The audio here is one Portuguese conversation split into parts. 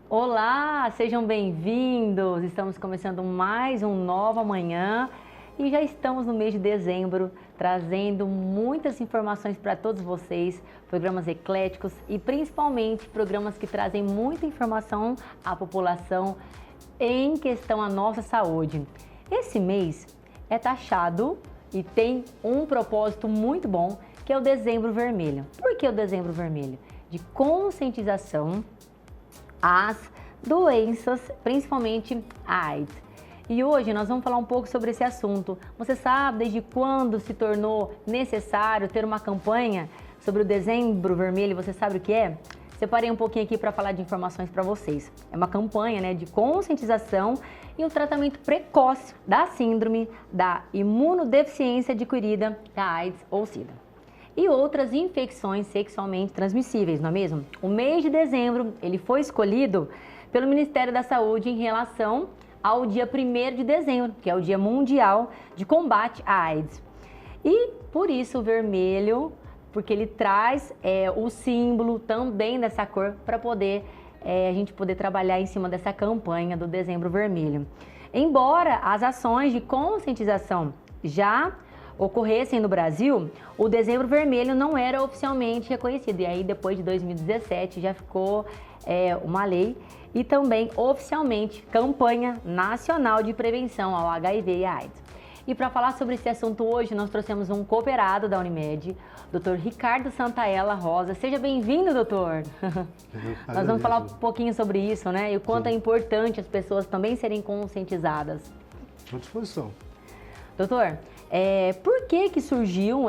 Olá, sejam bem-vindos! Estamos começando mais um Nova Manhã e já estamos no mês de dezembro, trazendo muitas informações para todos vocês, programas ecléticos e principalmente programas que trazem muita informação à população em questão à nossa saúde. Esse mês é taxado e tem um propósito muito bom, que é o Dezembro Vermelho. Por que o Dezembro Vermelho? De conscientização às doenças, principalmente a AIDS. E hoje nós vamos falar um pouco sobre esse assunto. Você sabe desde quando se tornou necessário ter uma campanha sobre o Dezembro Vermelho? Você sabe o que é? Separei um pouquinho aqui para falar de informações para vocês. É uma campanha, de conscientização e o tratamento precoce da síndrome da imunodeficiência adquirida da AIDS ou SIDA. E outras infecções sexualmente transmissíveis, não é mesmo? O mês de dezembro, ele foi escolhido pelo Ministério da Saúde em relação ao dia 1º de dezembro, que é o Dia Mundial de Combate à AIDS. E por isso o vermelho, porque ele traz o símbolo também dessa cor para poder a gente poder trabalhar em cima dessa campanha do Dezembro Vermelho. Embora as ações de conscientização já ocorressem no Brasil, o Dezembro Vermelho não era oficialmente reconhecido. E aí, depois de 2017, já ficou uma lei e também, oficialmente, Campanha Nacional de Prevenção ao HIV e AIDS. E para falar sobre esse assunto hoje, nós trouxemos um cooperado da Unimed, Dr. Ricardo Santaella Rosa. Seja bem-vindo, doutor! Nós vamos falar um pouquinho sobre isso, né? E o quanto é importante as pessoas também serem conscientizadas. À disposição. Doutor, por que surgiu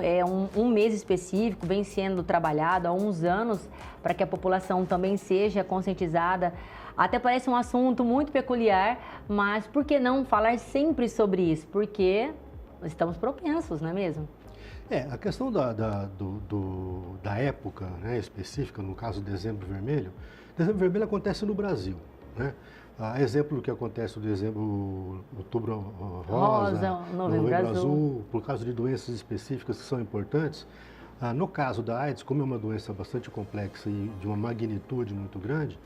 um mês específico, vem sendo trabalhado há uns anos, para que a população também seja conscientizada? Até parece um assunto muito peculiar, mas por que não falar sempre sobre isso? Porque estamos propensos, não é mesmo? A questão da época, específica, no caso do Dezembro Vermelho, Dezembro Vermelho acontece no Brasil, né? Exemplo do que acontece no dezembro, outubro rosa, novembro azul, por causa de doenças específicas que são importantes. No caso da AIDS, como é uma doença bastante complexa e de uma magnitude muito grande,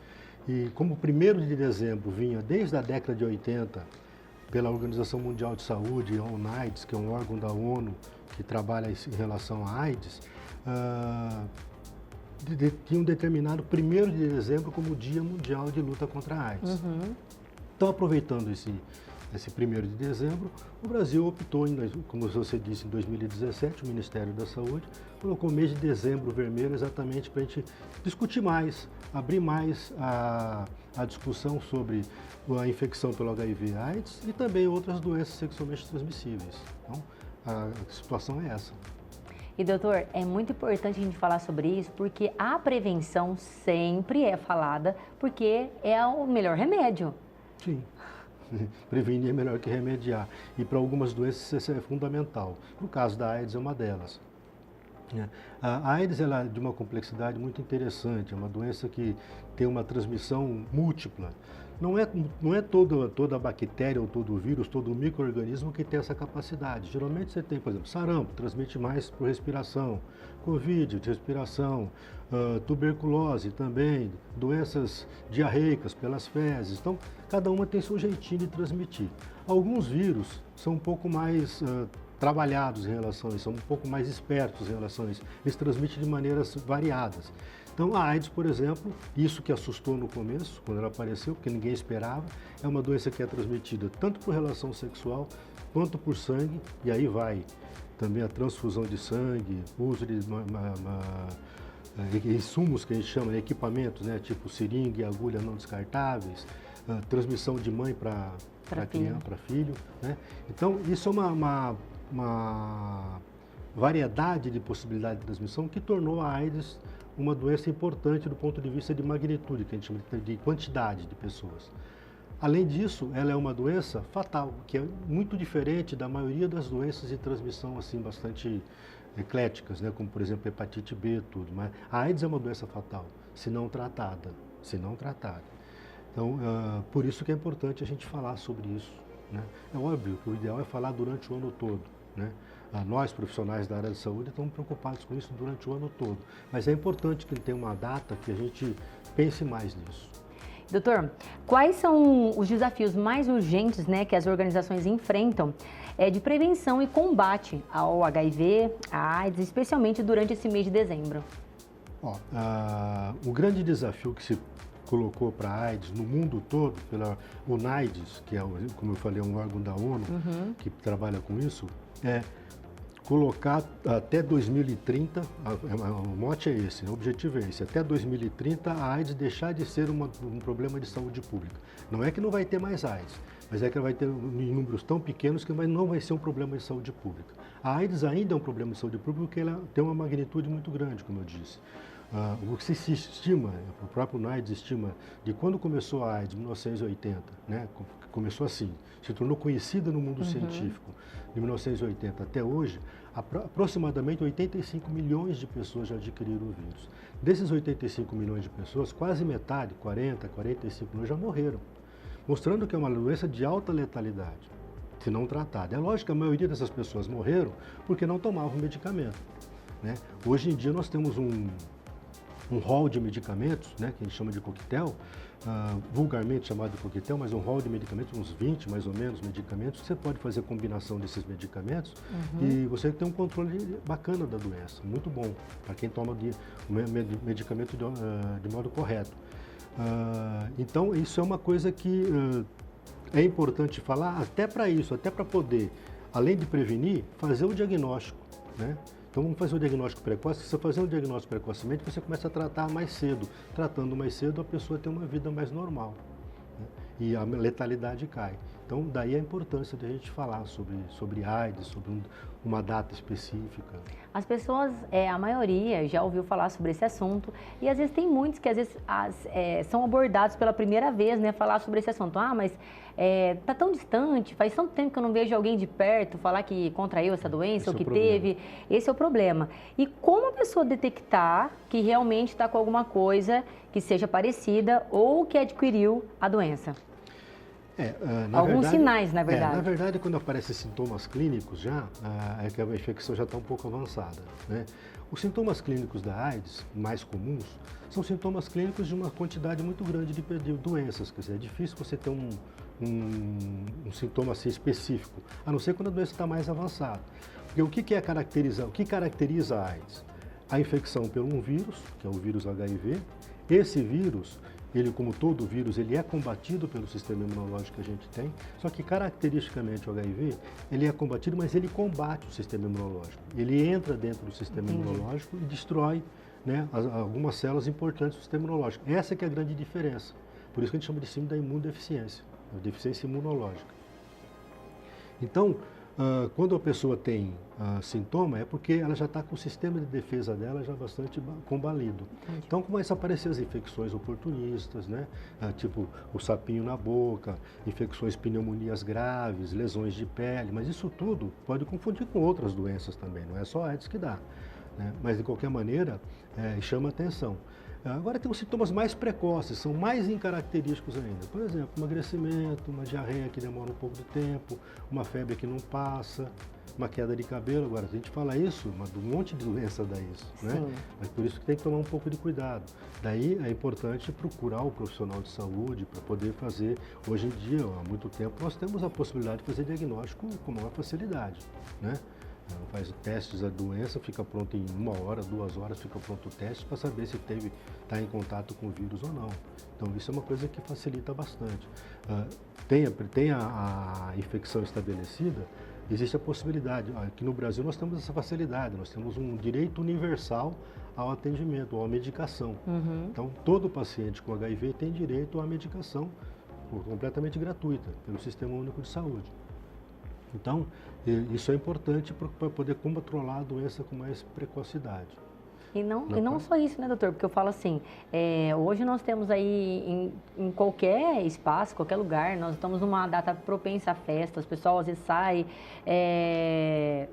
e como o 1º de dezembro vinha desde a década de 80 pela Organização Mundial de Saúde, a UNAIDS, que é um órgão da ONU que trabalha em relação à AIDS, tinham determinado 1º de dezembro como Dia Mundial de Luta contra a AIDS. Uhum. Então, aproveitando esse 1º de dezembro, o Brasil optou, como você disse, em 2017, o Ministério da Saúde colocou o mês de Dezembro Vermelho exatamente para a gente discutir mais, abrir mais a discussão sobre a infecção pelo HIV/AIDS e também outras doenças sexualmente transmissíveis. Então, a situação é essa. E doutor, é muito importante a gente falar sobre isso, porque a prevenção sempre é falada, porque é o melhor remédio. Sim, prevenir é melhor que remediar. E para algumas doenças isso é fundamental. No caso da AIDS é uma delas. A AIDS ela é de uma complexidade muito interessante, é uma doença que tem uma transmissão múltipla. Não é toda bactéria ou todo vírus, todo micro-organismo que tem essa capacidade. Geralmente você tem, por exemplo, sarampo, transmite mais por respiração, Covid, de respiração, tuberculose também, doenças diarreicas pelas fezes. Então, cada uma tem seu jeitinho de transmitir. Alguns vírus são um pouco mais trabalhados em relação a isso, são um pouco mais espertos em relação a isso. Eles transmitem de maneiras variadas. Então, a AIDS, por exemplo, isso que assustou no começo, quando ela apareceu, porque ninguém esperava, é uma doença que é transmitida tanto por relação sexual quanto por sangue, e aí vai também a transfusão de sangue, uso de insumos que a gente chama de equipamentos, tipo seringa e agulha não descartáveis, transmissão de mãe para criança, para filho. Então, isso é uma variedade de possibilidade de transmissão que tornou a AIDS uma doença importante do ponto de vista de magnitude, que a gente chama de quantidade de pessoas. Além disso, ela é uma doença fatal, que é muito diferente da maioria das doenças de transmissão assim bastante ecléticas, como por exemplo hepatite B, tudo. Mas a AIDS é uma doença fatal, se não tratada. Então, por isso que é importante a gente falar sobre isso, né? É óbvio que o ideal é falar durante o ano todo, né? Nós, profissionais da área de saúde, estamos preocupados com isso durante o ano todo. Mas é importante que tenha uma data que a gente pense mais nisso. Doutor, quais são os desafios mais urgentes, né, que as organizações enfrentam de prevenção e combate ao HIV, à AIDS, especialmente durante esse mês de dezembro? O grande desafio que se colocou para a AIDS no mundo todo, pela UNAIDS, que é, como eu falei, um órgão da ONU que trabalha com isso, é colocar até 2030, o mote é esse, o objetivo é esse, até 2030 a AIDS deixar de ser um problema de saúde pública. Não é que não vai ter mais AIDS, mas é que ela vai ter em números tão pequenos que não vai ser um problema de saúde pública. A AIDS ainda é um problema de saúde pública porque ela tem uma magnitude muito grande, como eu disse. O que se estima, o próprio NIDS estima, de quando começou a AIDS, em 1980, né, começou assim, se tornou conhecida no mundo científico, de 1980 até hoje, aproximadamente 85 milhões de pessoas já adquiriram o vírus. Desses 85 milhões de pessoas, quase metade, 40, 45 milhões, já morreram, mostrando que é uma doença de alta letalidade, se não tratada. É lógico que a maioria dessas pessoas morreram porque não tomavam medicamento, né? Hoje em dia nós temos um rol de medicamentos, né, que a gente chama de coquetel, vulgarmente chamado de coquetel, mas um rol de medicamentos, uns 20 mais ou menos medicamentos, que você pode fazer combinação desses medicamentos e você tem um controle bacana da doença, muito bom, para quem toma o medicamento de modo correto. Então, isso é uma coisa que é importante falar até para isso, até para poder, além de prevenir, fazer o diagnóstico, né? Então, vamos fazer o diagnóstico precoce. Se você fazer um diagnóstico precocemente, você começa a tratar mais cedo. Tratando mais cedo, a pessoa tem uma vida mais normal, né? E a letalidade cai. Então, daí a importância de a gente falar sobre AIDS, sobre uma data específica. As pessoas, a maioria, já ouviu falar sobre esse assunto e às vezes tem muitos que às vezes são abordados pela primeira vez, né, falar sobre esse assunto. Mas tá tão distante, faz tanto tempo que eu não vejo alguém de perto falar que contraiu essa doença ou que teve. Esse é o problema. E como a pessoa detectar que realmente está com alguma coisa que seja parecida ou que adquiriu a doença? Alguns sinais, na verdade. Na verdade, quando aparecem sintomas clínicos já, é que a infecção já está um pouco avançada, né? Os sintomas clínicos da AIDS, mais comuns, são sintomas clínicos de uma quantidade muito grande de doenças. Quer dizer, é difícil você ter um sintoma assim específico, a não ser quando a doença está mais avançada. Porque o que caracteriza a AIDS? A infecção por um vírus, que é o vírus HIV. Esse vírus, ele, como todo vírus, ele é combatido pelo sistema imunológico que a gente tem, só que caracteristicamente o HIV, ele é combatido, mas ele combate o sistema imunológico. Ele entra dentro do sistema imunológico e destrói, né, algumas células importantes do sistema imunológico. Essa que é a grande diferença. Por isso que a gente chama de síndrome da imunodeficiência, a deficiência imunológica. Então, quando a pessoa tem sintoma, é porque ela já está com o sistema de defesa dela já bastante combalido. Então começam a aparecer as infecções oportunistas, né? Tipo o sapinho na boca, infecções, pneumonias graves, lesões de pele, mas isso tudo pode confundir com outras doenças também, não é só a AIDS que dá, né? Mas de qualquer maneira, chama atenção. Agora tem os sintomas mais precoces, são mais incaracterísticos ainda. Por exemplo, emagrecimento, uma diarreia que demora um pouco de tempo, uma febre que não passa, uma queda de cabelo. Agora, se a gente fala isso, um monte de doença dá isso, né? Mas por isso que tem que tomar um pouco de cuidado. Daí é importante procurar o profissional de saúde para poder fazer. Hoje em dia, há muito tempo, nós temos a possibilidade de fazer diagnóstico com maior facilidade, né? Faz testes da doença, fica pronto em 1 hora, 2 horas, fica pronto o teste para saber se está em contato com o vírus ou não. Então isso é uma coisa que facilita bastante. Tem a infecção estabelecida, existe a possibilidade. Aqui no Brasil nós temos essa facilidade, nós temos um direito universal ao atendimento, à medicação. Então todo paciente com HIV tem direito à medicação completamente gratuita pelo Sistema Único de Saúde. Então, isso é importante para poder controlar a doença com mais precocidade. E não só isso, né, doutor? Porque eu falo assim, hoje nós temos aí em qualquer espaço, qualquer lugar, nós estamos numa data propensa a festas, o pessoal às vezes sai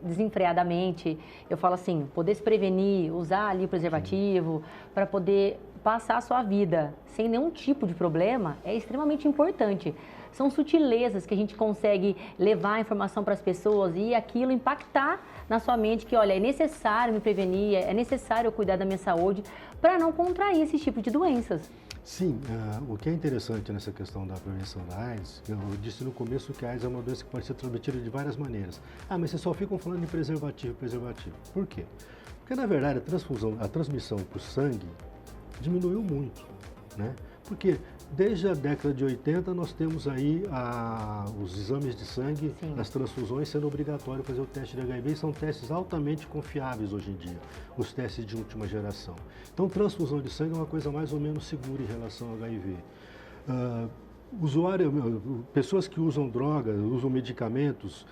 desenfreadamente. Eu falo assim, poder se prevenir, usar ali o preservativo para poder passar a sua vida sem nenhum tipo de problema é extremamente importante. São sutilezas que a gente consegue levar a informação para as pessoas e aquilo impactar na sua mente que, olha, é necessário me prevenir, é necessário eu cuidar da minha saúde para não contrair esse tipo de doenças. Sim, o que é interessante nessa questão da prevenção da AIDS, eu disse no começo que a AIDS é uma doença que pode ser transmitida de várias maneiras. Mas vocês só ficam falando de preservativo. Por quê? Porque, na verdade, a transmissão para o sangue diminuiu muito, né? Porque desde a década de 80 nós temos aí os exames de sangue, Sim. as transfusões sendo obrigatório fazer o teste de HIV, e são testes altamente confiáveis hoje em dia, os testes de última geração. Então, transfusão de sangue é uma coisa mais ou menos segura em relação ao HIV. Pessoas que usam drogas, usam medicamentos,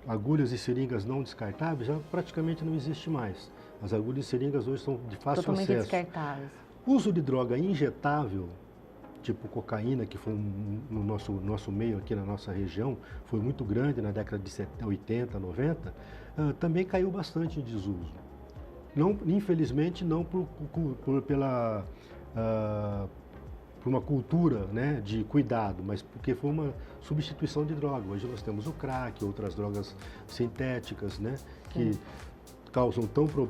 agulhas e seringas não descartáveis, já praticamente não existe mais. As agulhas e seringas hoje são de fácil Totalmente acesso. descartáveis. O uso de droga injetável, tipo cocaína, que foi no nosso meio aqui na nossa região, foi muito grande na década de 80, 90, também caiu bastante em desuso. Não, infelizmente, não por uma cultura, né, de cuidado, mas porque foi uma substituição de droga. Hoje nós temos o crack, outras drogas sintéticas, né, que causam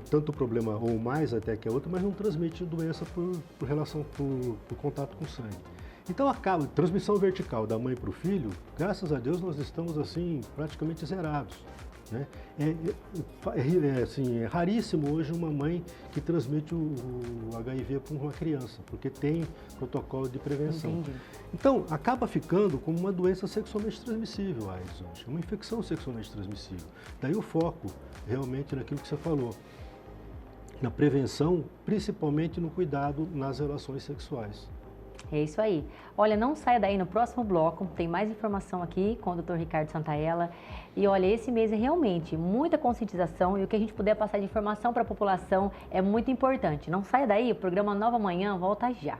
tanto problema ou mais até que a outra, mas não transmitem doença por contato com sangue. Então transmissão vertical da mãe para o filho, graças a Deus nós estamos assim praticamente zerados, né? É raríssimo hoje uma mãe que transmite o HIV para uma criança, porque tem protocolo de prevenção. Entendi. Então, acaba ficando como uma doença sexualmente transmissível, a AIDS hoje, uma infecção sexualmente transmissível. Daí o foco realmente naquilo que você falou, na prevenção, principalmente no cuidado nas relações sexuais. É isso aí. Olha, não saia daí, no próximo bloco tem mais informação aqui com o Dr. Ricardo Santaella. E olha, esse mês é realmente muita conscientização e o que a gente puder passar de informação para a população é muito importante. Não saia daí, o programa Nova Manhã volta já.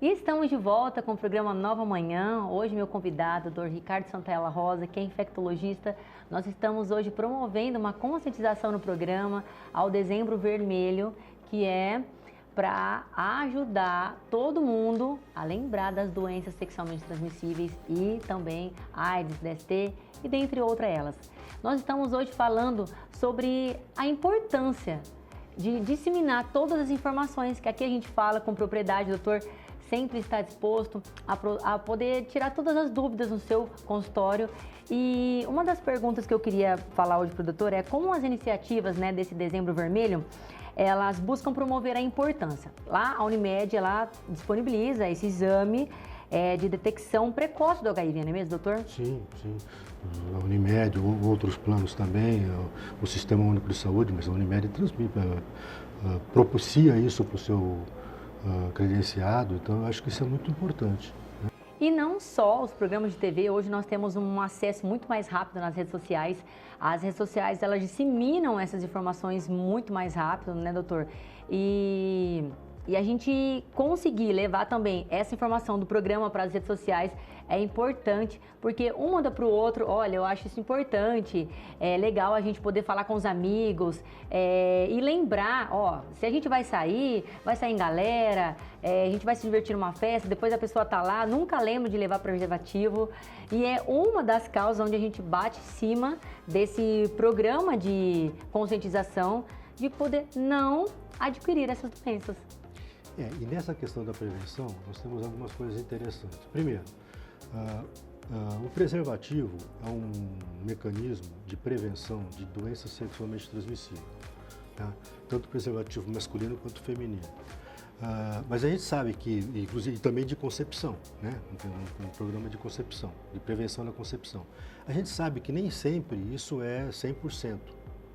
E estamos de volta com o programa Nova Manhã. Hoje meu convidado, Dr. Ricardo Santaella Rosa, que é infectologista. Nós estamos hoje promovendo uma conscientização no programa ao Dezembro Vermelho, que é para ajudar todo mundo a lembrar das doenças sexualmente transmissíveis e também AIDS, DST e dentre outras elas. Nós estamos hoje falando sobre a importância de disseminar todas as informações que aqui a gente fala com propriedade, doutor sempre está disposto a poder tirar todas as dúvidas no seu consultório. E uma das perguntas que eu queria falar hoje para o doutor é como as iniciativas, né, desse Dezembro Vermelho, elas buscam promover a importância. Lá a Unimed, ela disponibiliza esse exame de detecção precoce do HIV, não é mesmo, doutor? Sim, sim. A Unimed, outros planos também, o Sistema Único de Saúde, mas a Unimed propicia isso para o seu credenciado, então eu acho que isso é muito importante. E não só os programas de TV, hoje nós temos um acesso muito mais rápido nas redes sociais. As redes sociais, elas disseminam essas informações muito mais rápido, né, doutor? E a gente conseguir levar também essa informação do programa para as redes sociais é importante, porque um manda para o outro, olha, eu acho isso importante, é legal a gente poder falar com os amigos e lembrar, se a gente vai sair em galera, a gente vai se divertir numa festa, depois a pessoa tá lá, nunca lembra de levar preservativo, e é uma das causas onde a gente bate em cima desse programa de conscientização de poder não adquirir essas doenças. E nessa questão da prevenção, nós temos algumas coisas interessantes. Primeiro, O preservativo é um mecanismo de prevenção de doenças sexualmente transmissíveis, tá? Tanto preservativo masculino quanto feminino. Mas a gente sabe que, inclusive também de concepção, né? Um programa de concepção, de prevenção da concepção. A gente sabe que nem sempre isso é 100%.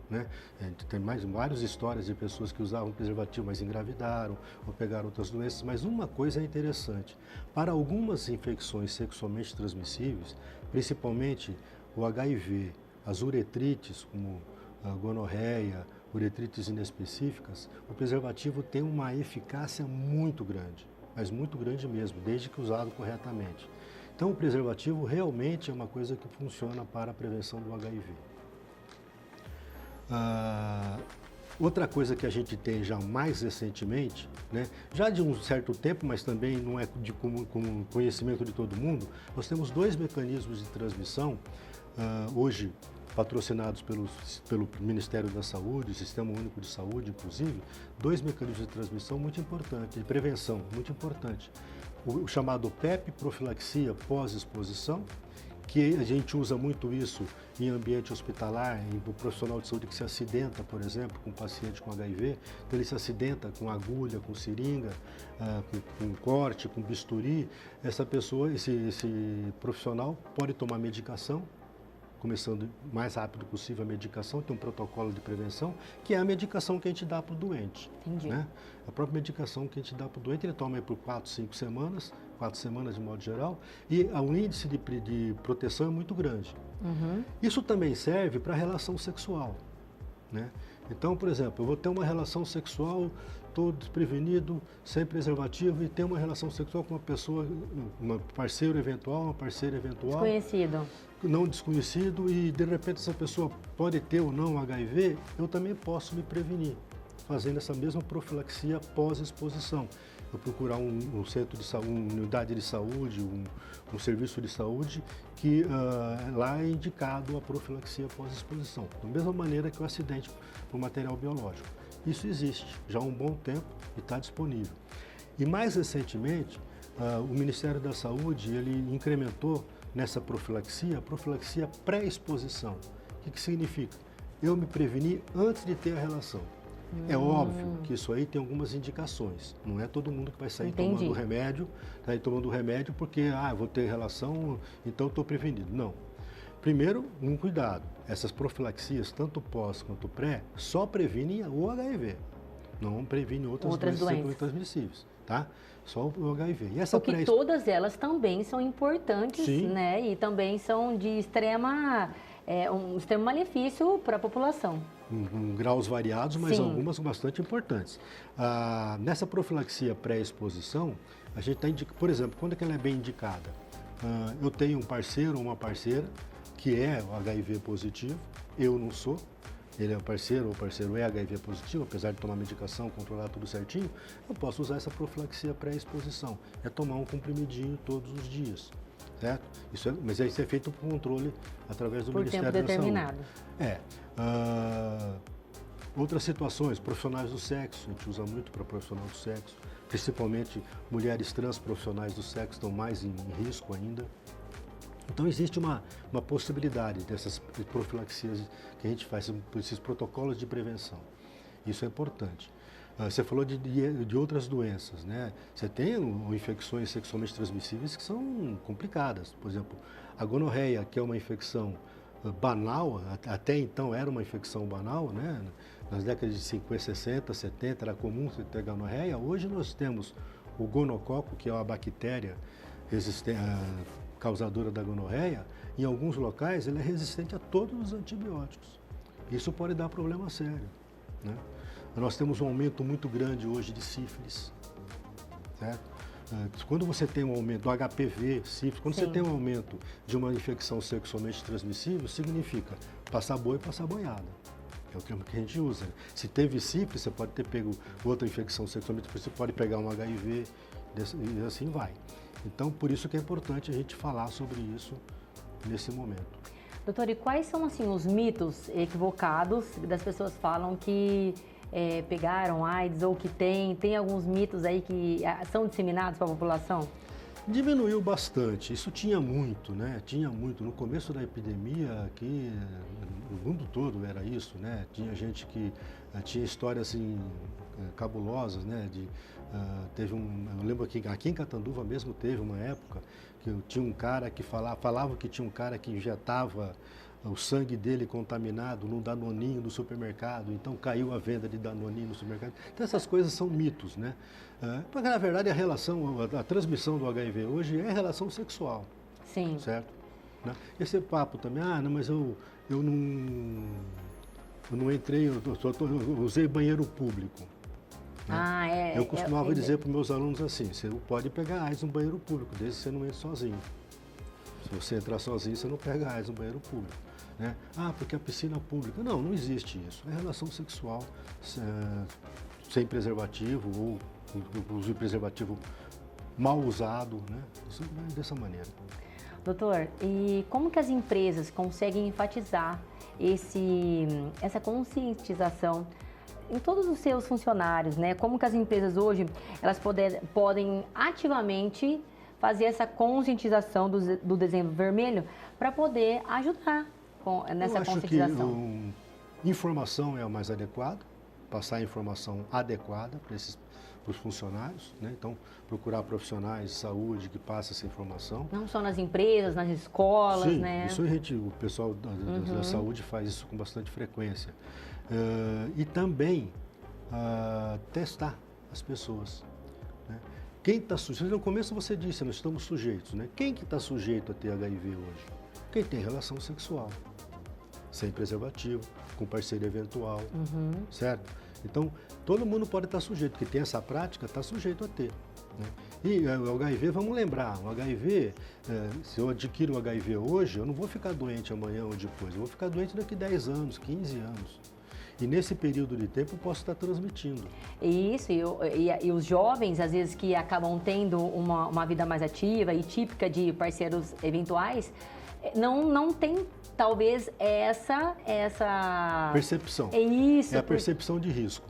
Né? A gente tem várias histórias de pessoas que usavam preservativo, mas engravidaram ou pegaram outras doenças. Mas uma coisa é interessante: para algumas infecções sexualmente transmissíveis, principalmente o HIV, as uretrites, como a gonorreia, uretrites inespecíficas, o preservativo tem uma eficácia muito grande, mas muito grande mesmo, desde que usado corretamente. Então, o preservativo realmente é uma coisa que funciona para a prevenção do HIV. Outra coisa que a gente tem já mais recentemente, né, já de um certo tempo, mas também não é de comum conhecimento de todo mundo, nós temos 2 mecanismos de transmissão, hoje patrocinados pelo Ministério da Saúde, Sistema Único de Saúde, inclusive, 2 mecanismos de transmissão muito importantes, de prevenção muito importante. O chamado PEP, profilaxia pós-exposição, que a gente usa muito isso em ambiente hospitalar, em um profissional de saúde que se acidenta, por exemplo, com um paciente com HIV, então ele se acidenta com agulha, com seringa, com corte, com bisturi, essa pessoa, esse profissional pode tomar medicação, começando o mais rápido possível a medicação, tem um protocolo de prevenção, que é a medicação que a gente dá para o doente. Entendi. Né? A própria medicação que a gente dá para o doente, ele toma por 4, 5 semanas, 4 semanas de modo geral, e o índice de proteção é muito grande. Uhum. Isso também serve para a relação sexual. Né? Então, por exemplo, eu vou ter uma relação sexual, estou desprevenido, sem preservativo, e ter uma relação sexual com uma pessoa, uma parceira eventual, Desconhecido. não desconhecido, e de repente essa pessoa pode ter ou não HIV, eu também posso me prevenir, fazendo essa mesma profilaxia pós-exposição. Eu procurar um centro de saúde, uma unidade de saúde, um serviço de saúde que lá é indicado a profilaxia pós-exposição, da mesma maneira que o acidente por material biológico. Isso existe já há um bom tempo e está disponível. E mais recentemente, o Ministério da Saúde ele incrementou nessa profilaxia, a profilaxia pré-exposição. O que significa? Eu me preveni antes de ter a relação. É óbvio que isso aí tem algumas indicações. Não é todo mundo que vai sair tomando remédio, porque vou ter relação, então estou prevenido. Não. Primeiro, um cuidado. Essas profilaxias, tanto pós quanto pré, só previnem o HIV. Não previnem outras doenças transmissíveis, tá? Só o HIV. E essa porque todas elas também são importantes, sim, né? E também são de um extremo malefício para a população. Em graus variados, mas sim, algumas bastante importantes. Nessa profilaxia pré-exposição, a gente está por exemplo, quando é que ela é bem indicada? Eu tenho um parceiro ou uma parceira que é HIV positivo, eu não sou, ele é parceiro ou parceiro é HIV positivo, apesar de tomar medicação, controlar tudo certinho, eu posso usar essa profilaxia pré-exposição. É tomar um comprimidinho todos os dias, certo? Mas isso é feito por controle através do Ministério da Saúde. Por tempo determinado. Outras situações, profissionais do sexo, a gente usa muito para profissional do sexo, principalmente mulheres trans profissionais do sexo estão mais em risco ainda. Então existe uma possibilidade dessas profilaxias que a gente faz, esses protocolos de prevenção. Isso é importante. Você falou de outras doenças, né? Você tem infecções sexualmente transmissíveis que são complicadas. Por exemplo, a gonorreia, que é uma infecção banal, até então era uma infecção banal, né? Nas décadas de 50, 60, 70 era comum você ter gonorreia. Hoje nós temos o gonococo, que é uma bactéria causadora da gonorreia. Em alguns locais ele é resistente a todos os antibióticos. Isso pode dar problema sério, né? Nós temos um aumento muito grande hoje de sífilis, certo? Quando você tem um aumento do HPV, sífilis, quando você tem um aumento de uma infecção sexualmente transmissível, significa passar boi e passar boiada. É o termo que a gente usa. Se teve sífilis, você pode ter pego outra infecção sexualmente, você pode pegar um HIV e assim vai. Então, por isso que é importante a gente falar sobre isso nesse momento. Doutor, e quais são assim, os mitos equivocados das pessoas falam que pegaram AIDS ou que tem alguns mitos aí que são disseminados para a população? Diminuiu bastante, isso tinha muito, né? Tinha muito. No começo da epidemia, aqui no mundo todo era isso, né? Tinha gente que tinha histórias assim, cabulosas, né? Eu lembro que aqui em Catanduva mesmo teve uma época que tinha um cara que falava que tinha um cara que injetava o sangue dele contaminado no Danoninho do supermercado, então caiu a venda de Danoninho no supermercado. Então essas coisas são mitos, né? Porque na verdade a transmissão do HIV hoje é relação sexual. Sim. Certo? Né? Esse papo também, não, mas eu não entrei, eu usei banheiro público. Né? Eu costumava dizer para os meus alunos assim, você pode pegar AIDS no banheiro público, desde que você não entre sozinho. Se você entrar sozinho, você não pega AIDS no banheiro público. Né? Porque a piscina pública. Não, não existe isso. É relação sexual sem preservativo ou uso de preservativo mal usado. Né? Isso é dessa maneira. Doutor, e como que as empresas conseguem enfatizar essa conscientização em todos os seus funcionários, né? Como que as empresas hoje elas podem ativamente fazer essa conscientização do Dezembro Vermelho para poder ajudar nessa conscientização? Eu acho que informação é o mais adequado, passar a informação adequada para os funcionários, né? Então, procurar profissionais de saúde que passem essa informação. Não só nas empresas, nas escolas, sim, né? Isso o pessoal da saúde faz isso com bastante frequência. E também testar as pessoas. Né? Quem está sujeito, no começo você disse, nós estamos sujeitos, né? Quem que está sujeito a ter HIV hoje? Quem tem relação sexual, sem preservativo, com parceiro eventual, certo? Então, todo mundo pode estar sujeito, porque tem essa prática, está sujeito a ter. Né? E o HIV, vamos lembrar, o HIV, se eu adquiro o HIV hoje, eu não vou ficar doente amanhã ou depois, eu vou ficar doente daqui 10 anos, 15 anos. E nesse período de tempo eu posso estar transmitindo. Isso, e os jovens, às vezes, que acabam tendo uma vida mais ativa e típica de parceiros eventuais, não tem, talvez, essa percepção. É isso. É a percepção de risco.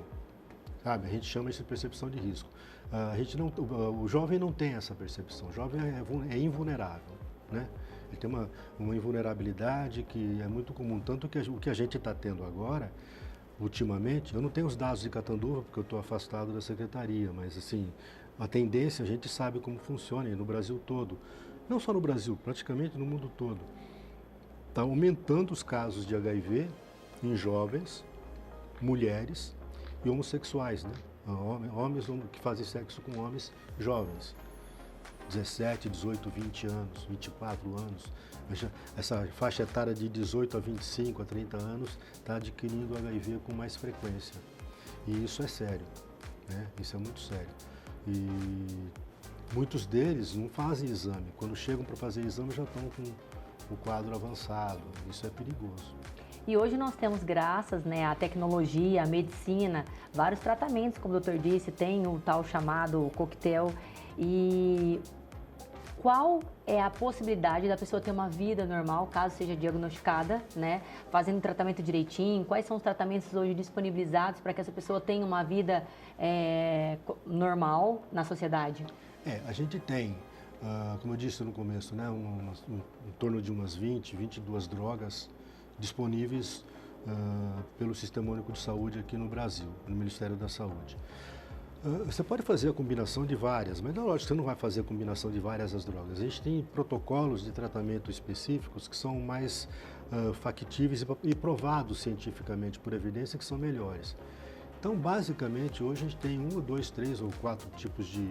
Sabe? A gente chama isso de percepção de risco. O jovem não tem essa percepção. O jovem é invulnerável, né? Ele tem uma invulnerabilidade que é muito comum. Tanto que o que a gente está tendo agora, ultimamente, eu não tenho os dados de Catanduva, porque eu estou afastado da secretaria, mas assim, a tendência a gente sabe como funciona no Brasil todo. Não só no Brasil, praticamente no mundo todo. Está aumentando os casos de HIV em jovens, mulheres e homossexuais, né? Homens que fazem sexo com homens jovens, 17, 18, 20 anos, 24 anos. Essa faixa etária de 18 a 25, a 30 anos está adquirindo HIV com mais frequência. E isso é sério, né? Isso é muito sério. E muitos deles não fazem exame. Quando chegam para fazer exame já estão com o quadro avançado. Isso é perigoso. E hoje nós temos, graças, né, à tecnologia, à medicina, vários tratamentos, como o doutor disse, tem o tal chamado coquetel. E qual é a possibilidade da pessoa ter uma vida normal, caso seja diagnosticada, né, fazendo o tratamento direitinho? Quais são os tratamentos hoje disponibilizados para que essa pessoa tenha uma vida normal na sociedade? A gente tem, como eu disse no começo, né, em torno de umas 22 drogas disponíveis pelo Sistema Único de Saúde aqui no Brasil, no Ministério da Saúde. Você pode fazer a combinação de várias, mas é lógico que você não vai fazer a combinação de várias as drogas. A gente tem protocolos de tratamento específicos que são mais factíveis e provados cientificamente por evidência que são melhores. Então, basicamente, hoje a gente tem 1, 2, 3 ou 4 tipos de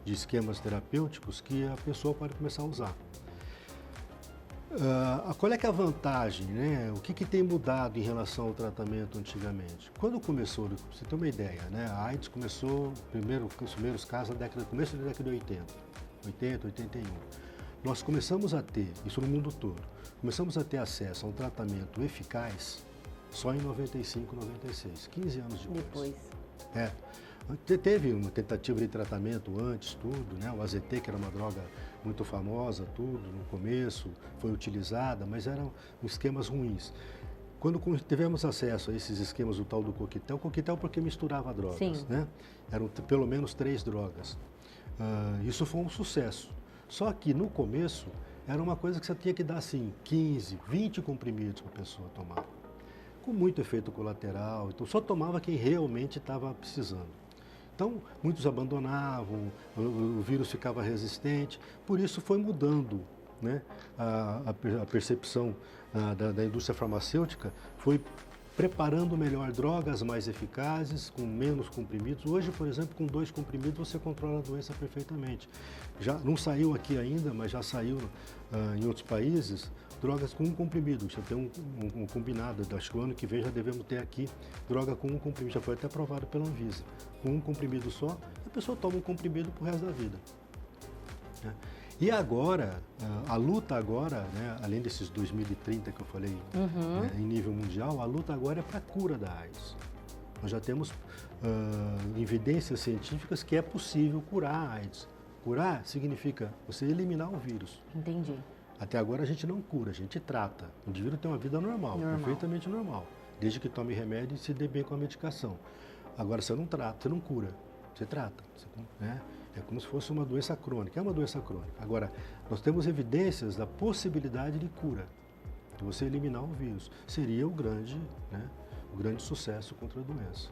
esquemas terapêuticos que a pessoa pode começar a usar. Qual é que é a vantagem, né? O que tem mudado em relação ao tratamento antigamente? Quando começou, pra você ter uma ideia, né? A AIDS começou, os primeiros casos no começo da década de 80, 81. Nós começamos a ter, isso no mundo todo, começamos a ter acesso a um tratamento eficaz só em 95, 96, 15 anos depois. Teve uma tentativa de tratamento antes, tudo, né? O AZT, que era uma droga muito famosa, tudo, no começo, foi utilizada, mas eram esquemas ruins. Quando tivemos acesso a esses esquemas, o tal do coquetel porque misturava drogas, né? Eram pelo menos 3 drogas. Isso foi um sucesso. Só que no começo era uma coisa que você tinha que dar assim 15, 20 comprimidos para a pessoa tomar, com muito efeito colateral. Então só tomava quem realmente estava precisando. Então muitos abandonavam, o vírus ficava resistente, por isso foi mudando, né? A percepção da indústria farmacêutica foi preparando melhor drogas mais eficazes, com menos comprimidos. Hoje, por exemplo, com 2 comprimidos você controla a doença perfeitamente. Já não saiu aqui ainda, mas já saiu em outros países, drogas com 1 comprimido. Já tem um combinado, acho que o ano que vem já devemos ter aqui droga com 1 comprimido, já foi até aprovado pela Anvisa. Com 1 comprimido só, a pessoa toma 1 comprimido pro resto da vida. Né? E agora, a luta agora, né, além desses 2030 que eu falei, né, em nível mundial, a luta agora é para a cura da AIDS. Nós já temos evidências científicas que é possível curar a AIDS. Curar significa você eliminar o vírus. Entendi. Até agora a gente não cura, a gente trata. O indivíduo tem uma vida normal, perfeitamente normal, desde que tome remédio e se dê bem com a medicação. Agora você não trata, você não cura, você trata, né? É como se fosse uma doença crônica, é uma doença crônica. Agora, nós temos evidências da possibilidade de cura, de você eliminar o vírus. Seria o grande sucesso contra a doença.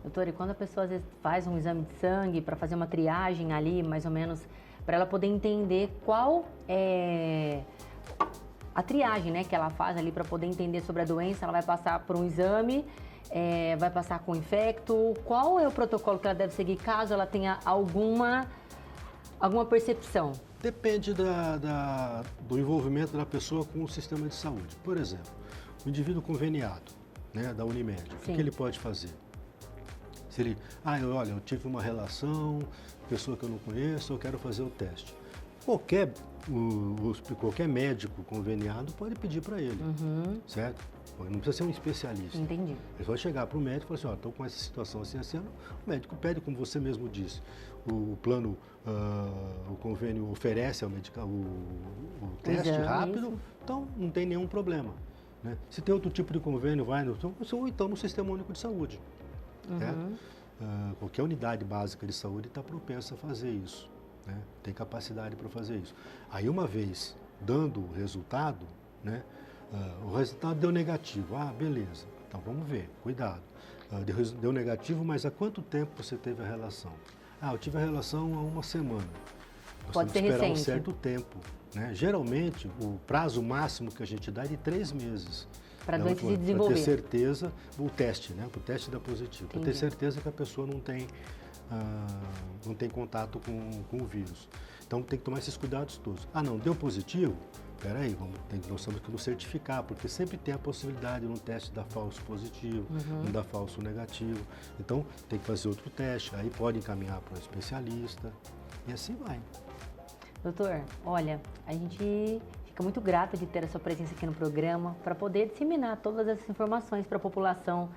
Doutor, e quando a pessoa às vezes faz um exame de sangue para fazer uma triagem ali, mais ou menos, para ela poder entender qual é a triagem, né, que ela faz ali para poder entender sobre a doença, ela vai passar por um exame, vai passar com infecto, qual é o protocolo que ela deve seguir caso ela tenha alguma percepção? Depende do envolvimento da pessoa com o sistema de saúde. Por exemplo, o indivíduo conveniado, né, da Unimed, o que ele pode fazer? Se ele, olha, eu tive uma relação, pessoa que eu não conheço, eu quero fazer o teste. Qualquer médico conveniado pode pedir para ele, certo? Não precisa ser um especialista. Entendi. Ele vai chegar para o médico e falar assim, estou com essa situação assim, assim. O médico pede, como você mesmo disse, o plano, o convênio oferece o teste rápido, isso. Então não tem nenhum problema. Né? Se tem outro tipo de convênio, ou então no Sistema Único de Saúde. Qualquer unidade básica de saúde está propensa a fazer isso. Né? Tem capacidade para fazer isso. Aí uma vez dando o resultado, né? O resultado deu negativo. Beleza. Então vamos ver, cuidado. Deu negativo, mas há quanto tempo você teve a relação? Eu tive a relação há uma semana. Pode ser esperar recente. um certo tempo. Né? Geralmente, o prazo máximo que a gente dá é de 3 meses. Para a doença se desenvolver. Para ter certeza, o teste, né? O teste dá positivo. Para ter certeza que a pessoa não tem contato com o vírus. Então tem que tomar esses cuidados todos. Não, deu positivo? Peraí, nós temos que nos certificar, porque sempre tem a possibilidade de um teste dar falso positivo, não dar falso negativo. Então tem que fazer outro teste, aí pode encaminhar para um especialista e assim vai. Doutor, olha, a gente fica muito grato de ter a sua presença aqui no programa para poder disseminar todas essas informações para a população.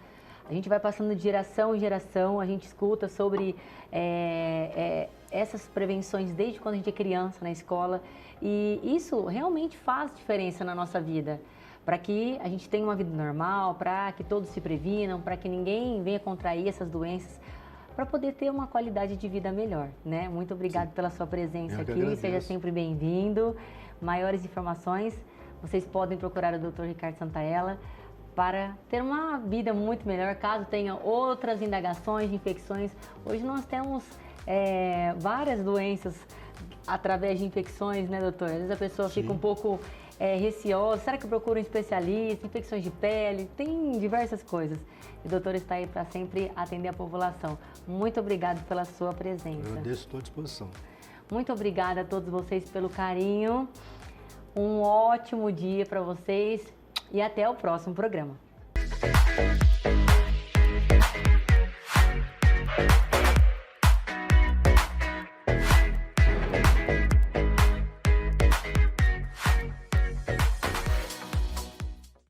A gente vai passando de geração em geração, a gente escuta sobre essas prevenções desde quando a gente é criança na escola e isso realmente faz diferença na nossa vida, para que a gente tenha uma vida normal, para que todos se previnam, para que ninguém venha contrair essas doenças, para poder ter uma qualidade de vida melhor, né? Muito obrigado pela sua presença aqui, seja sempre bem-vindo. Maiores informações, vocês podem procurar o Dr. Ricardo Santaella para ter uma vida muito melhor, caso tenha outras indagações de infecções. Hoje nós temos várias doenças através de infecções, né, doutor? Às vezes a pessoa fica um pouco receosa, será que eu procuro um especialista, infecções de pele, tem diversas coisas. E o doutor está aí para sempre atender a população. Muito obrigado pela sua presença. Eu agradeço, estou à disposição. Muito obrigada a todos vocês pelo carinho. Um ótimo dia para vocês e até o próximo programa.